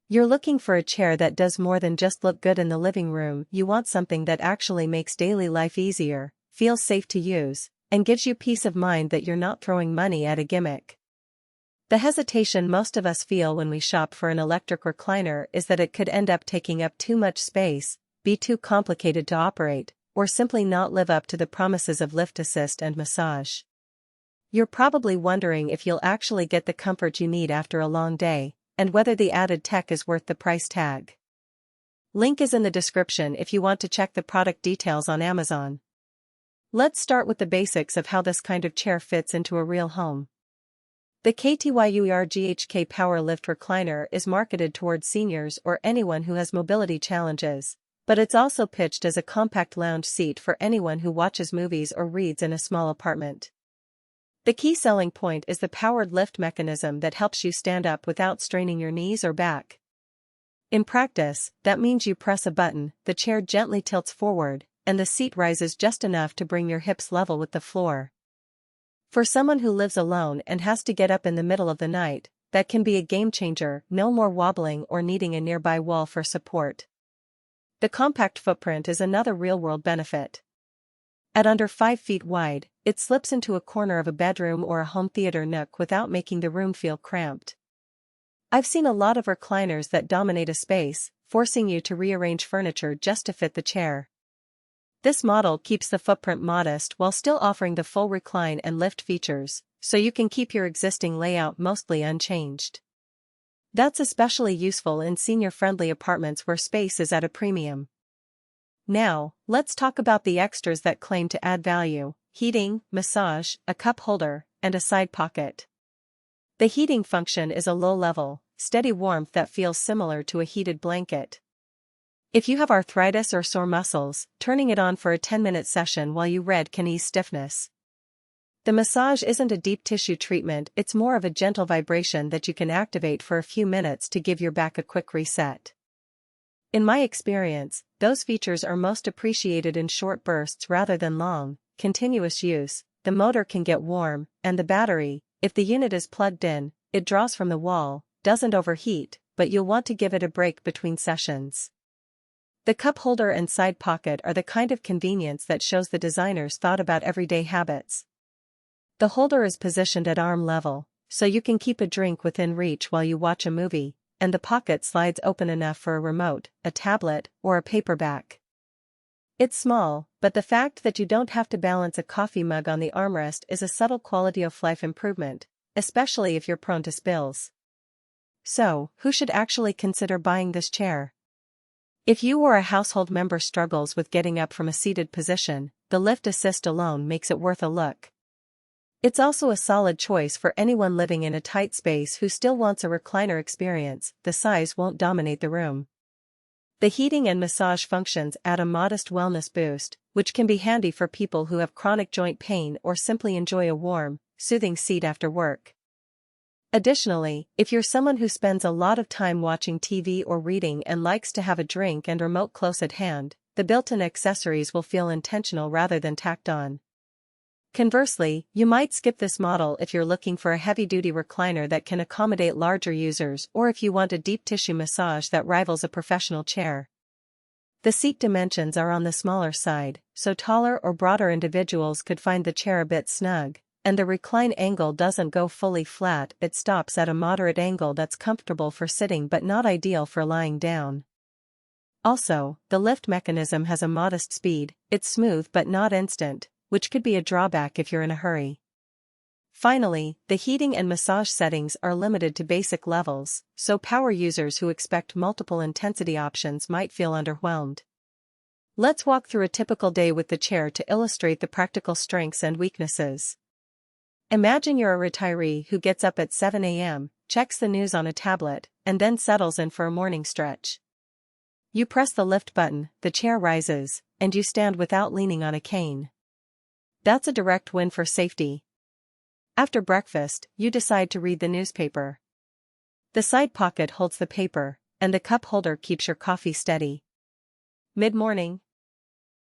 You're looking for a chair that does more than just look good in the living room. You want something that actually makes daily life easier, feels safe to use, and gives you peace of mind that you're not throwing money at a gimmick. The hesitation most of us feel when we shop for an electric recliner is that it could end up taking up too much space, be too complicated to operate, or simply not live up to the promises of lift assist and massage. You're probably wondering if you'll actually get the comfort you need after a long day, and whether the added tech is worth the price tag. Link is in the description if you want to check the product details on Amazon. Let's start with the basics of how this kind of chair fits into a real home. The KTYUERGHK Power Lift Recliner is marketed towards seniors or anyone who has mobility challenges, but it's also pitched as a compact lounge seat for anyone who watches movies or reads in a small apartment. The key selling point is the powered lift mechanism that helps you stand up without straining your knees or back. In practice, that means you press a button, the chair gently tilts forward, and the seat rises just enough to bring your hips level with the floor. For someone who lives alone and has to get up in the middle of the night, that can be a game changer, no more wobbling or needing a nearby wall for support. The compact footprint is another real-world benefit. At under 5 feet wide, it slips into a corner of a bedroom or a home theater nook without making the room feel cramped. I've seen a lot of recliners that dominate a space, forcing you to rearrange furniture just to fit the chair. This model keeps the footprint modest while still offering the full recline and lift features, so you can keep your existing layout mostly unchanged. That's especially useful in senior-friendly apartments where space is at a premium. Now, let's talk about the extras that claim to add value: heating, massage, a cup holder, and a side pocket. The heating function is a low-level, steady warmth that feels similar to a heated blanket. If you have arthritis or sore muscles, turning it on for a 10-minute session while you read can ease stiffness. The massage isn't a deep tissue treatment, it's more of a gentle vibration that you can activate for a few minutes to give your back a quick reset. In my experience, those features are most appreciated in short bursts rather than long, continuous use. The motor can get warm, and the battery, if the unit is plugged in, it draws from the wall, doesn't overheat, but you'll want to give it a break between sessions. The cup holder and side pocket are the kind of convenience that shows the designers thought about everyday habits. The holder is positioned at arm level, so you can keep a drink within reach while you watch a movie, and the pocket slides open enough for a remote, a tablet, or a paperback. It's small, but the fact that you don't have to balance a coffee mug on the armrest is a subtle quality-of-life improvement, especially if you're prone to spills. So, who should actually consider buying this chair? If you or a household member struggles with getting up from a seated position, the lift assist alone makes it worth a look. It's also a solid choice for anyone living in a tight space who still wants a recliner experience. The size won't dominate the room. The heating and massage functions add a modest wellness boost, which can be handy for people who have chronic joint pain or simply enjoy a warm, soothing seat after work. Additionally, if you're someone who spends a lot of time watching TV or reading and likes to have a drink and remote close at hand, the built-in accessories will feel intentional rather than tacked on. Conversely, you might skip this model if you're looking for a heavy-duty recliner that can accommodate larger users or if you want a deep tissue massage that rivals a professional chair. The seat dimensions are on the smaller side, so taller or broader individuals could find the chair a bit snug, and the recline angle doesn't go fully flat, it stops at a moderate angle that's comfortable for sitting but not ideal for lying down. Also, the lift mechanism has a modest speed, it's smooth but not instant, which could be a drawback if you're in a hurry. Finally, the heating and massage settings are limited to basic levels, so power users who expect multiple intensity options might feel underwhelmed. Let's walk through a typical day with the chair to illustrate the practical strengths and weaknesses. Imagine you're a retiree who gets up at 7 a.m., checks the news on a tablet, and then settles in for a morning stretch. You press the lift button, the chair rises, and you stand without leaning on a cane. That's a direct win for safety. After breakfast, you decide to read the newspaper. The side pocket holds the paper, and the cup holder keeps your coffee steady. Mid-morning,